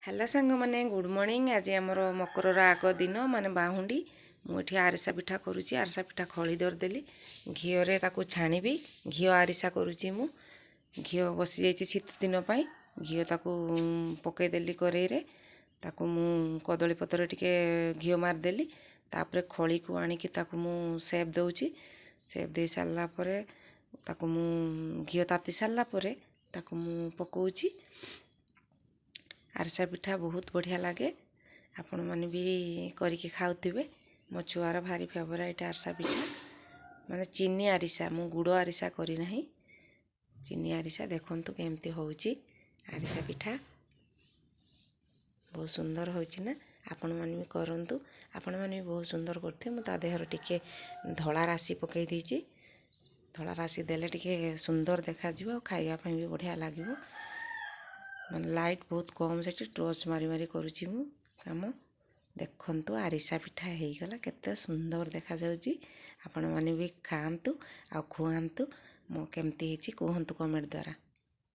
Hello सांग मैंने good morning. आज आमर मकर आग दिन माने बाहुंडी मुझे आरिसा पिठा करुच्ची। आरिसा पिठा खड़ी दरदेली घीओरे ताकू छाणीबी। घीओ आरिसा करुच्ची मु घीओ बसी जाइए शीत दिन पाई घीओ ताकू पकईदेली करेई रे ताकू मु कदली पत्र टिके घीओ मारदेली तापर खड़ी को आणिकी ताकू मु सेप दउची। सेप दे सारला परे ताकू मु घीओ ताती सारला परे ताकू मु पकउची। आरिसा पिठा बहुत बढ़िया लगे। आपण मैंने भी करके खाऊे। मो छुआर भारी फेवरेट आरिसा पिठा माने चीनी आरिसा। मु गुड़ आरिसा करी नहीं, चीनी आरिसा देखंतु केमती होउची। आरिसा पिठा बहुत सुंदर होइची ना। आपण मैंने भी करंतु। आपण मैंने भी बहुत सुंदर करथे। मु ता देहर टिके धला राशि पकई देइची। धला राशि देले टिके सुंदर देखा जिवो, खाइया पई भी बढ़िया लागिवो। माने लाइट बहुत कम से टॉर्च मारी मारी करुच्ची मु काम। देखंतु आरिसा पिठा ହେଇଗଲା केते सुंदर देखा जाउची। आपण माने भी खाआंतु आ खुआंतु। मो केमती ହେଇची कहंतु कमेंट द्वारा।